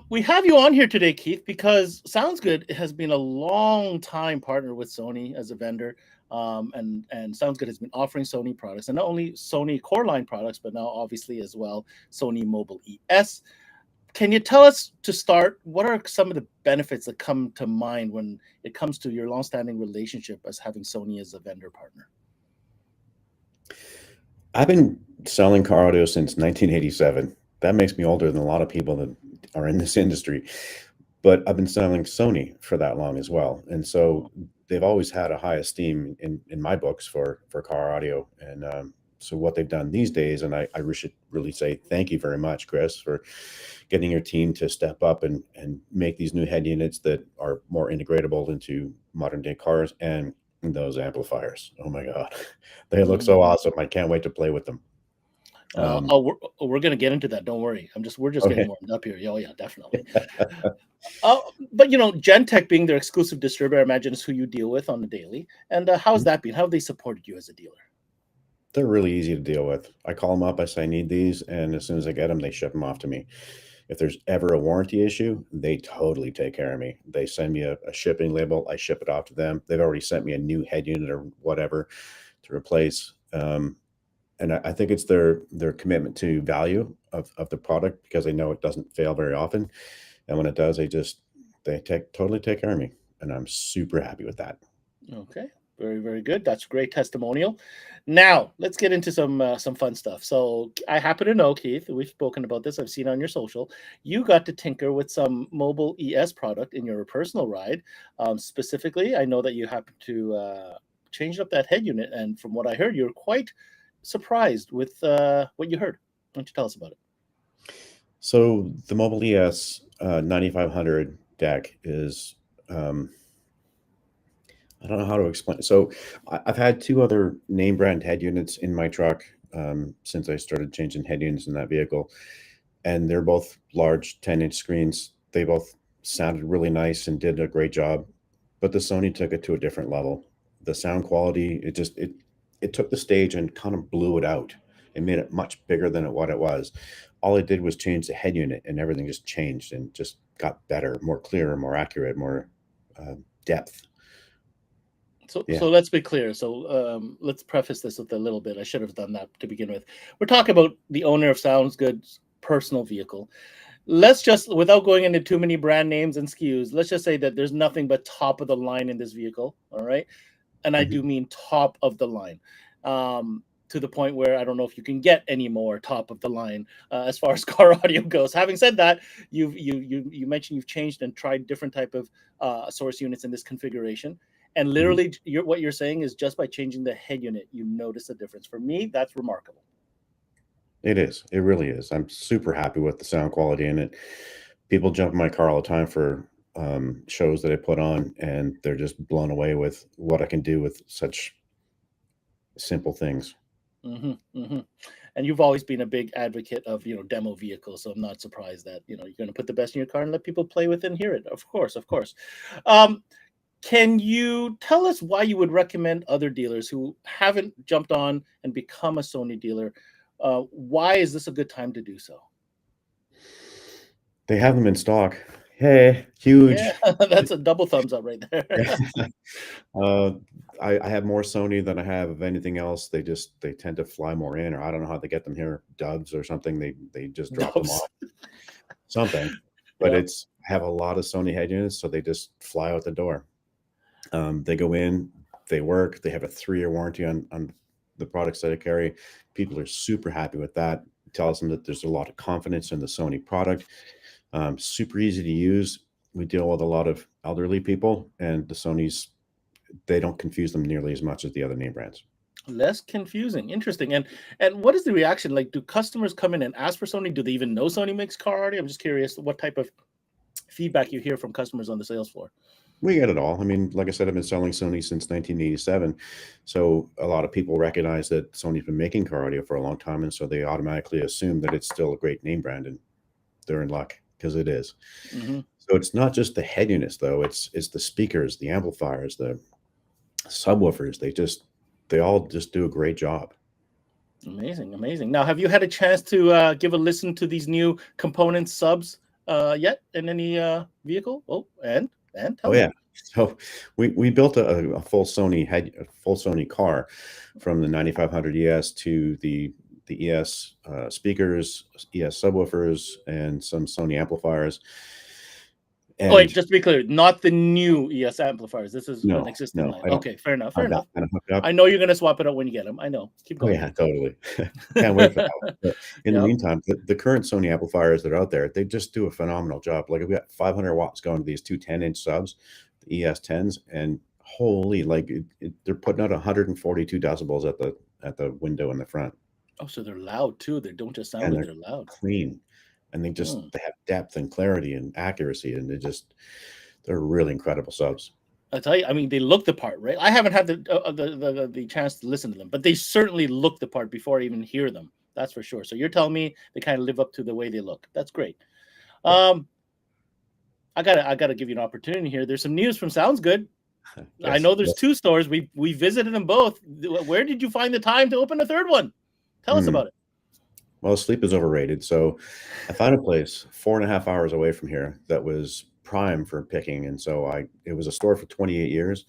We have you on here today, Keith, because Sounds Good has been a long time partner with Sony as a vendor. And Sounds Good has been offering Sony products, and not only Sony core line products, but now obviously as well Sony Mobile ES. Can you tell us, to start, what are some of the benefits that come to mind when it comes to your longstanding relationship as having Sony as a vendor partner? I've been selling car audio since 1987. That makes me older than a lot of people that are in this industry. But I've been selling Sony for that long as well. And so they've always had a high esteem in my books for car audio. And so what they've done these days, and I should really say thank you very much, Chris, for getting your team to step up and make these new head units that are more integratable into modern day cars, and those amplifiers. Oh my God, they look so awesome. I can't wait to play with them. We're going to get into that. Don't worry. We're just Okay. getting warmed up here. Oh yeah, definitely. But Gentech being their exclusive distributor, I imagine is who you deal with on the daily. And how's that been? How have they supported you as a dealer? They're really easy to deal with. I call them up, I say I need these, and as soon as I get them, they ship them off to me. If there's ever a warranty issue, they totally take care of me. They send me a shipping label, I ship it off to them. They've already sent me a new head unit or whatever to replace. And I think it's their commitment to value of the product, because they know it doesn't fail very often. And when it does, they totally take care of me. And I'm super happy with that. Okay. Very, very good. That's a great testimonial. Now, let's get into some fun stuff. So I happen to know, Keith, we've spoken about this. I've seen on your social. You got to tinker with some Mobile ES product in your personal ride. Specifically, I know that you happened to change up that head unit. And from what I heard, you're quite surprised with what you heard. Why don't you tell us about it? So the Mobile ES 9500 deck is... I don't know how to explain. So I've had two other name brand head units in my truck since I started changing head units in that vehicle. And they're both large 10-inch screens. They both sounded really nice and did a great job. But the Sony took it to a different level. The sound quality, it took the stage and kind of blew it out. It made it much bigger than what it was. All it did was change the head unit, and everything just changed and just got better, more clear, more accurate, more depth. So let's be clear. So let's preface this with a little bit. I should have done that to begin with. We're talking about the owner of Sounds Good's personal vehicle. Let's just, without going into too many brand names and SKUs, let's just say that there's nothing but top of the line in this vehicle. All right. And I do mean top of the line, to the point where I don't know if you can get any more top of the line as far as car audio goes. Having said that, you mentioned you've changed and tried different type of source units in this configuration. And literally, what you're saying is just by changing the head unit, you notice a difference. For me, that's remarkable. It is. It really is. I'm super happy with the sound quality in it. People jump in my car all the time for shows that I put on, and they're just blown away with what I can do with such simple things. And you've always been a big advocate of demo vehicles, so I'm not surprised that you're going to put the best in your car and let people play with it and hear it. Of course. Can you tell us why you would recommend other dealers who haven't jumped on and become a Sony dealer? Why is this a good time to do so? They have them in stock. Hey, huge. Yeah, that's a double thumbs up right there. I have more Sony than I have of anything else. They tend to fly more in, or I don't know how they get them here, doves or something. They just drop them off. Something. But I have a lot of Sony head units, so they just fly out the door. They go in, they work, they have a 3-year warranty on the products that I carry. People are super happy with that. It tells them that there's a lot of confidence in the Sony product. Super easy to use. We deal with a lot of elderly people, and the Sony's they don't confuse them nearly as much as the other name brands. Less confusing. Interesting. And what is the reaction? Like, do customers come in and ask for Sony? Do they even know Sony makes car audio? I'm just curious what type of feedback you hear from customers on the sales floor. We get it all. I mean, like I said, I've been selling Sony since 1987. So a lot of people recognize that Sony's been making car audio for a long time. And so they automatically assume that it's still a great name brand, and they're in luck because it is. Mm-hmm. So it's not just the head units, though. It's the speakers, the amplifiers, the subwoofers. They all just do a great job. Amazing, amazing. Now, have you had a chance to give a listen to these new component subs yet in any vehicle? Oh, and tell me. Yeah. So we built a full Sony car, from the 9500 ES to the ES speakers, ES subwoofers, and some Sony amplifiers. And wait, just to be clear, not the new ES amplifiers. This is No, an existing no, line. I don't Okay, fair enough. have that kind of hooked up. I know you're going to swap it out when you get them. I know. Keep Oh going. yeah, totally. Can't wait for that one. But in the Yep. meantime, the current Sony amplifiers that are out there, they just do a phenomenal job. Like, we got 500 watts going to these two 10-inch subs, the ES10s, and holy, like they're putting out 142 decibels at the window in the front. Oh, so they're loud too. They don't just sound And like they're loud. Clean, and they have depth and clarity and accuracy, and they're really incredible subs. I tell you, I mean, they look the part, right? I haven't had the chance to listen to them, but they certainly look the part before I even hear them. That's for sure. So you're telling me they kind of live up to the way they look. That's great. I gotta give you an opportunity here. There's some news from Sounds Good. Yes, I know there's yes. two stores. We visited them both. Where did you find the time to open a third one? Tell us about it. Well, sleep is overrated. So I found a place 4.5 hours away from here that was prime for picking. And so it was a store for 28 years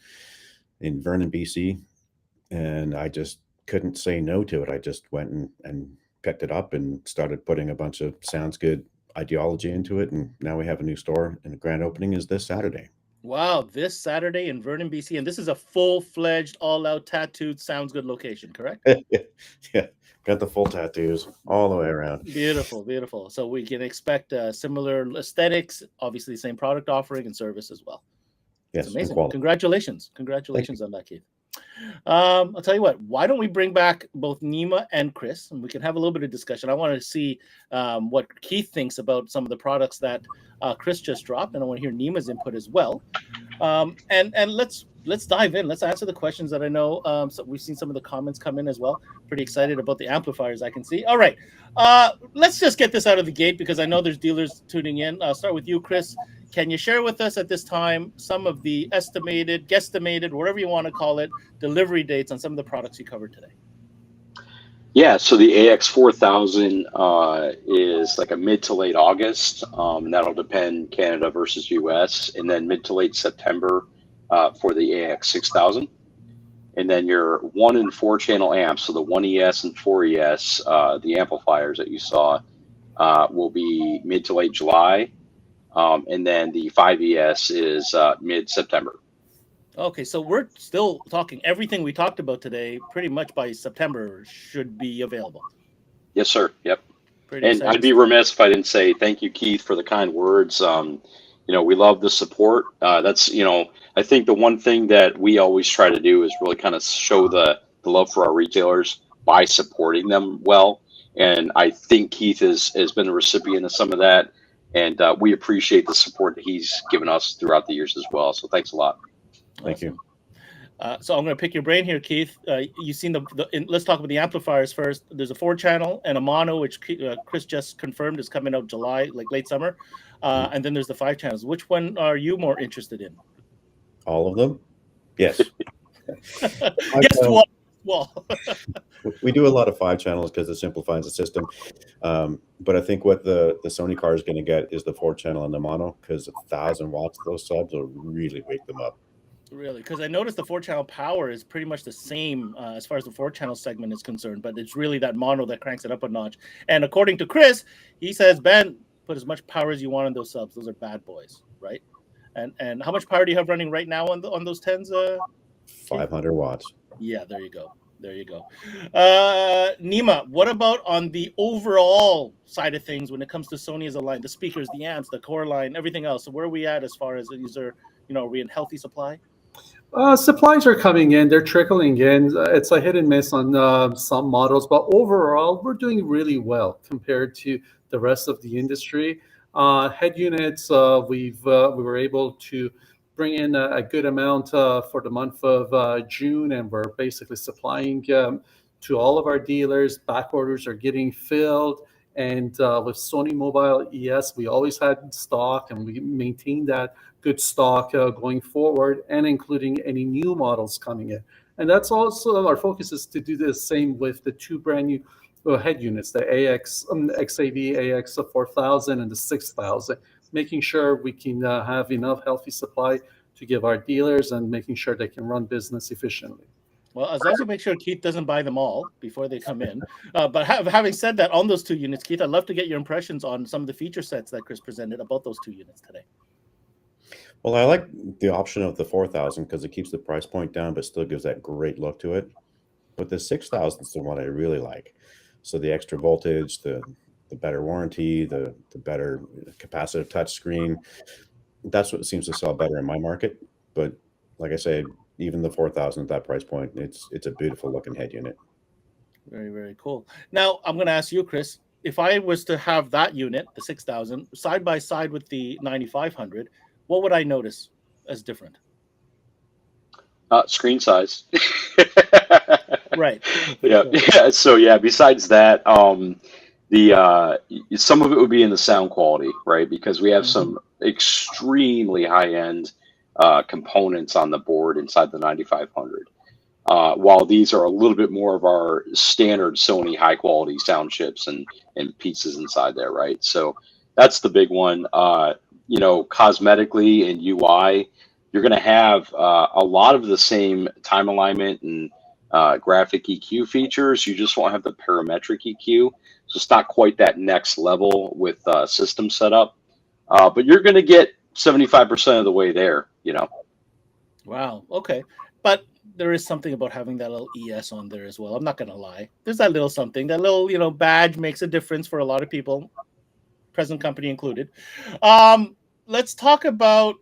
in Vernon, BC. And I just couldn't say no to it. I just went and picked it up and started putting a bunch of Sounds Good ideology into it. And now we have a new store, and the grand opening is this Saturday. Wow, this Saturday in Vernon, BC. And this is a full-fledged, all-out tattooed Sounds Good location, correct? Yeah. Got the full tattoos all the way around. Beautiful, beautiful. So we can expect similar aesthetics, obviously the same product offering and service as well. Yes, it's amazing. quality. Congratulations on that, Keith. I'll tell you what, why don't we bring back both Nima and Chris, and we can have a little bit of discussion. I want to see what Keith thinks about some of the products that Chris just dropped, and I want to hear Nima's input as well. And let's dive in. Let's answer the questions that I know. So we've seen some of the comments come in as well. Pretty excited about the amplifiers, I can see. All right, let's just get this out of the gate because I know there's dealers tuning in. I'll start with you, Chris. Can you share with us at this time some of the estimated, guesstimated, whatever you want to call it, delivery dates on some of the products you covered today? Yeah, so the AX4000 is like a mid to late August. And that'll depend Canada versus US, and then mid to late September for the AX6000. And then your 1 and 4 channel amps, so the 1ES and 4ES, the amplifiers that you saw, will be mid to late July. And then the 5ES is mid-September. Okay, so we're still talking everything we talked about today. Pretty much by September should be available. Yes, sir. Yep. Pretty And exciting I'd be remiss if I didn't say thank you, Keith, for the kind words. We love the support. That's, I think the one thing that we always try to do is really kind of show the love for our retailers by supporting them well. And I think Keith has been a recipient of some of that. And we appreciate the support that he's given us throughout the years as well. So thanks a lot. Thank you. So I'm going to pick your brain here, Keith. You've seen let's talk about the amplifiers first. There's a 4-channel and a mono, which Chris just confirmed is coming out July, like late summer. And then there's the 5 channels. Which one are you more interested in? All of them? Yes. Yes to all. We do a lot of 5 channels because it simplifies the system. But I think what the Sony car is going to get is the 4-channel and the mono, because 1,000 watts of those subs will really wake them up. Really? Because I noticed the 4-channel power is pretty much the same as far as the 4-channel segment is concerned, but it's really that mono that cranks it up a notch. And according to Chris, he says, Ben, put as much power as you want on those subs. Those are bad boys, right? And how much power do you have running right now on those 10s? 500 watts. Yeah, there you go. Nima, what about on the overall side of things when it comes to Sony as a line, the speakers, the amps, the core line, everything else? So where are we at as far as are we in healthy supply? Supplies are coming in; they're trickling in. It's a hit and miss on some models, but overall, we're doing really well compared to the rest of the industry. Head units, we were able to bring in a good amount for the month of June, and we're basically supplying to all of our dealers. Back orders are getting filled, and with Sony Mobile ES, we always had stock, and we maintained that good stock going forward, and including any new models coming in. And that's also our focus is to do the same with the two brand new head units, the XAV AX 4000 and the 6000, making sure we can have enough healthy supply to give our dealers and making sure they can run business efficiently. Well, as long as you make sure Keith doesn't buy them all before they come in. But having said that, on those two units, Keith, I'd love to get your impressions on some of the feature sets that Chris presented about those two units today. Well, I like the option of the 4000 because it keeps the price point down, but still gives that great look to it. But the 6000 is the one I really like. So the extra voltage, the better warranty, the better capacitive touchscreen. That's what seems to sell better in my market. But like I said, even the 4000 at that price point, it's a beautiful looking head unit. Very, very cool. Now, I'm going to ask you, Chris, if I was to have that unit, the 6000, side by side with the 9500, what would I notice as different? Screen size. Right. Yeah. Sure. Yeah. So yeah, besides that, some of it would be in the sound quality, right? Because we have some extremely high-end components on the board inside the 9500. While these are a little bit more of our standard Sony high-quality sound chips and pieces inside there, right? So that's the big one. Cosmetically and UI, you're going to have a lot of the same time alignment and graphic EQ features. You just won't have the parametric EQ. So it's not quite that next level with system setup. But you're going to get 75% of the way there, Wow. Okay. But there is something about having that little ES on there as well. I'm not going to lie. There's that little something. That little, badge makes a difference for a lot of people, present company included. Let's talk about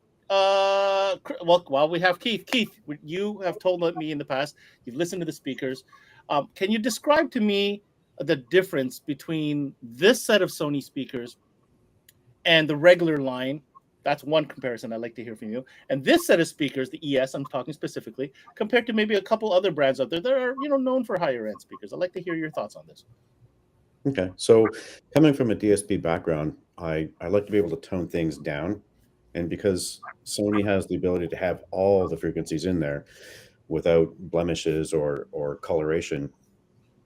while we have Keith. Keith, you have told me in the past, you've listened to the speakers. Can you describe to me the difference between this set of Sony speakers and the regular line? That's one comparison I'd like to hear from you. And this set of speakers, the ES, I'm talking specifically, compared to maybe a couple other brands out there that are, known for higher end speakers. I'd like to hear your thoughts on this. Okay, so coming from a DSP background, I like to be able to tone things down. And because Sony has the ability to have all the frequencies in there without blemishes or coloration,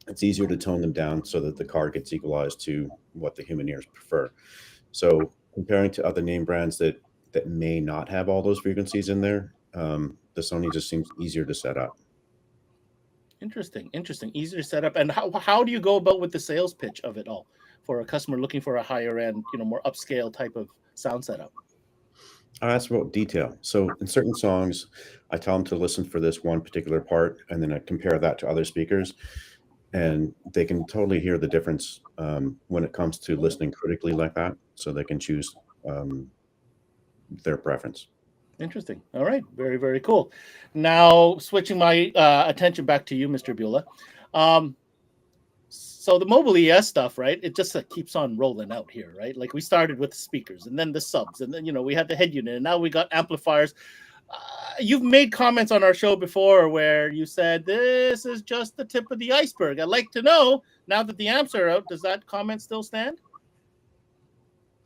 it's easier to tone them down so that the card gets equalized to what the human ears prefer. So comparing to other name brands that may not have all those frequencies in there, the Sony just seems easier to set up. Interesting. Easier to set up. And how do you go about with the sales pitch of it all for a customer looking for a higher end, more upscale type of sound setup? I ask about detail. So in certain songs, I tell them to listen for this one particular part, and then I compare that to other speakers, and they can totally hear the difference when it comes to listening critically like that, so they can choose their preference. Interesting. All right. Very, very cool. Now, switching my attention back to you, Mr. Bullha. So the mobile ES stuff, right? It just keeps on rolling out here, right? Like we started with the speakers and then the subs, and then, we had the head unit, and now we got amplifiers. You've made comments on our show before where you said this is just the tip of the iceberg. I'd like to know, now that the amps are out, does that comment still stand?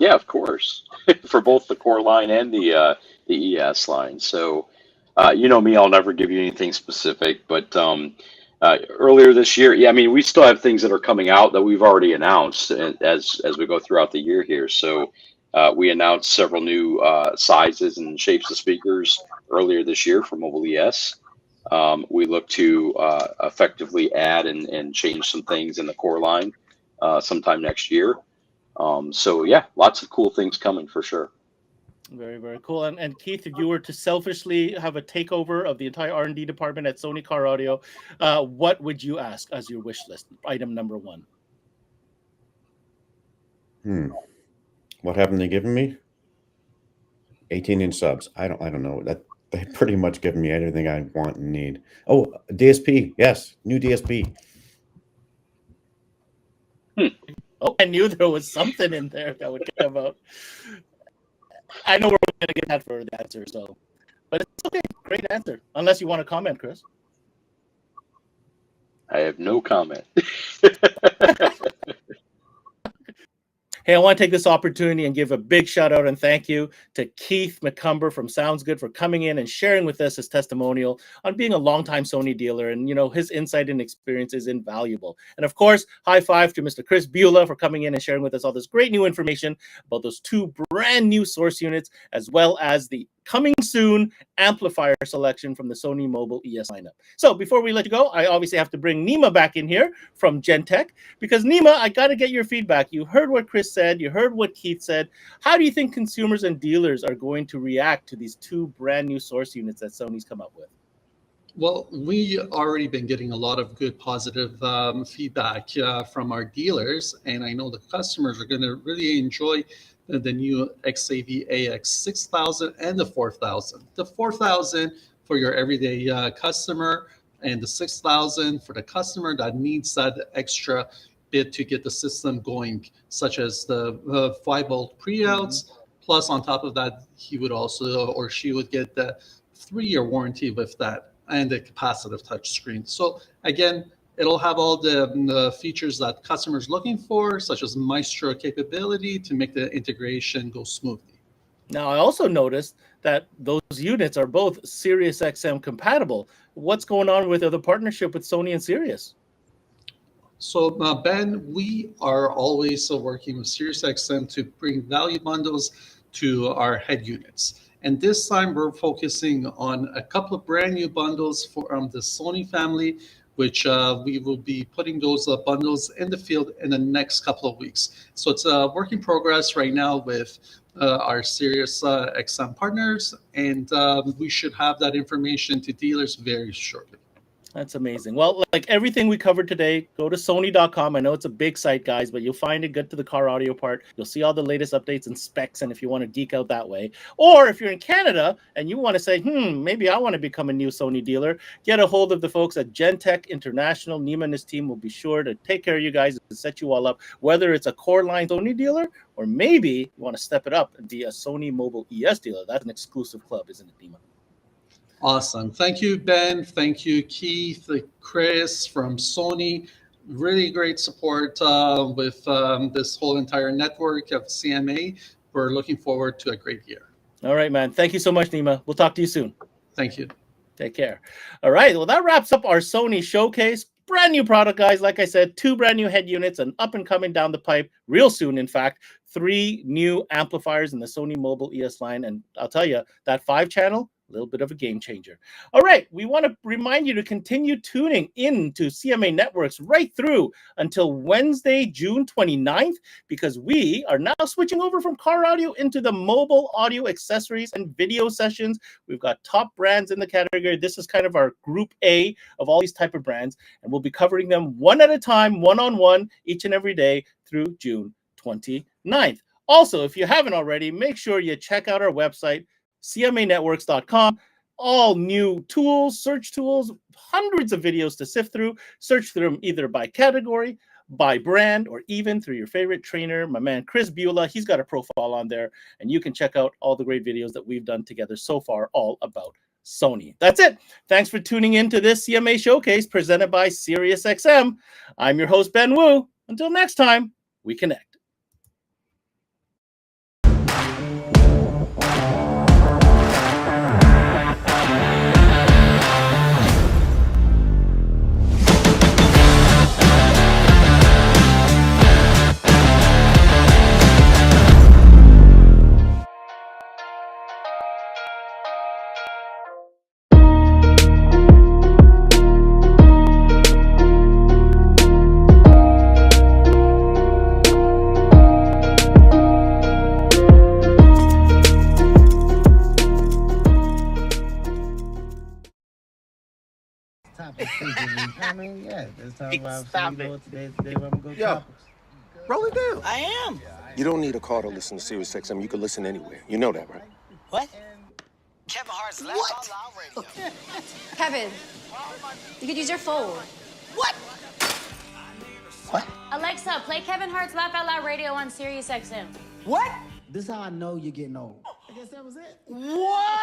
Yeah, of course, for both the core line and the ES line. So, me, I'll never give you anything specific, but earlier this year, we still have things that are coming out that we've already announced as we go throughout the year here. So we announced several new sizes and shapes of speakers earlier this year for mobile ES. We look to effectively add and change some things in the core line sometime next year. So yeah, lots of cool things coming for sure. Very, very cool. And Keith, if you were to selfishly have a takeover of the entire R&D department at Sony Car Audio, what would you ask as your wish list? Item number one. What haven't they given me? 18-inch subs. I don't know. They pretty much given me everything I want and need. Oh, DSP. Yes, new DSP. Oh, I knew there was something in there that would come out. I know we're going to get that for the answer, so. But it's okay. Great answer. Unless you want to comment, Chris. I have no comment. Hey, I want to take this opportunity and give a big shout out and thank you to Keith McCumber from Sounds Good for coming in and sharing with us his testimonial on being a longtime Sony dealer. And, you know, his insight and experience is invaluable. And of course, high five to Mr. KRIS BULLA for coming in and sharing with us all this great new information about those two brand new source units, as well as the coming soon amplifier selection from the Sony Mobile ES lineup. So before we let you go, I obviously have to bring Nima back in here from Gentech, because Nima, I got to get your feedback. You heard what Chris said, you heard what Keith said. How do you think consumers and dealers are going to react to these two brand new source units that Sony's come up with? Well, we already been getting a lot of good positive feedback from our dealers, and I know the customers are going to really enjoy the new XAV AX 6000 and the 4000. The 4000 for your everyday customer, and the 6000 for the customer that needs that extra bit to get the system going, such as the 5-volt pre-outs. Plus, on top of that, he would also, or she would get the 3-year warranty with that, and the capacitive touchscreen. So again, it'll have all the features that customers looking for, such as Maestro capability to make the integration go smoothly. Now, I also noticed that those units are both Sirius XM compatible. What's going on with the partnership with Sony and Sirius? So Ben, we are always working with Sirius XM to bring value bundles to our head units. And this time we're focusing on a couple of brand new bundles from the Sony family, which we will be putting those bundles in the field in the next couple of weeks. So it's a work in progress right now with our Sirius XM partners, and we should have that information to dealers very shortly. That's amazing. Well, like everything we covered today, go to Sony.com. I know it's a big site, guys, but you'll find it good to the car audio part. You'll see all the latest updates and specs, and if you want to geek out that way. Or if you're in Canada and you want to say, maybe I want to become a new Sony dealer, get a hold of the folks at Gentech International. Nima and his team will be sure to take care of you guys and set you all up, whether it's a core line Sony dealer or maybe you want to step it up and be a Sony Mobile ES dealer. That's an exclusive club, isn't it, Nima? Awesome. Thank you, Ben. Thank you, Keith, Chris from Sony. Really great support with this whole entire network of CMA. We're looking forward to a great year. All right, man. Thank you so much, Nima. We'll talk to you soon. Thank you. Take care. All right. Well, that wraps up our Sony showcase. Brand new product, guys. Like I said, 2 brand new head units and up and coming down the pipe real soon. In fact, 3 new amplifiers in the Sony Mobile ES line. And I'll tell you, that 5-channel, a little bit of a game changer. All right, we want to remind you to continue tuning in to CMA Networks right through until Wednesday, June 29th, because we are now switching over from car audio into the mobile audio accessories and video sessions. We've got top brands in the category. This is kind of our group A of all these type of brands, and we'll be covering them one at a time, one-on-one, each and every day through June 29th. Also, if you haven't already, make sure you check out our website, cmanetworks.com. All new tools, search tools, hundreds of videos to sift through. Search through them either by category, by brand, or even through your favorite trainer, my man KRIS BULLA. He's got a profile on there, and you can check out all the great videos that we've done together so far, all about Sony. That's it. Thanks for tuning in to this CMA Showcase presented by SiriusXM. I'm your host, Ben Wu. Until next time, we connect. Stop it. Yo, roll it down. I am. You don't need a car to listen to Sirius XM. You can listen anywhere. You know that, right? What? Kevin Hart's Laugh Out Loud Radio. Kevin, you could use your phone. What? Alexa, play Kevin Hart's Laugh Out Loud Radio on Sirius XM. What? This is how I know you're getting old. I guess that was it. What?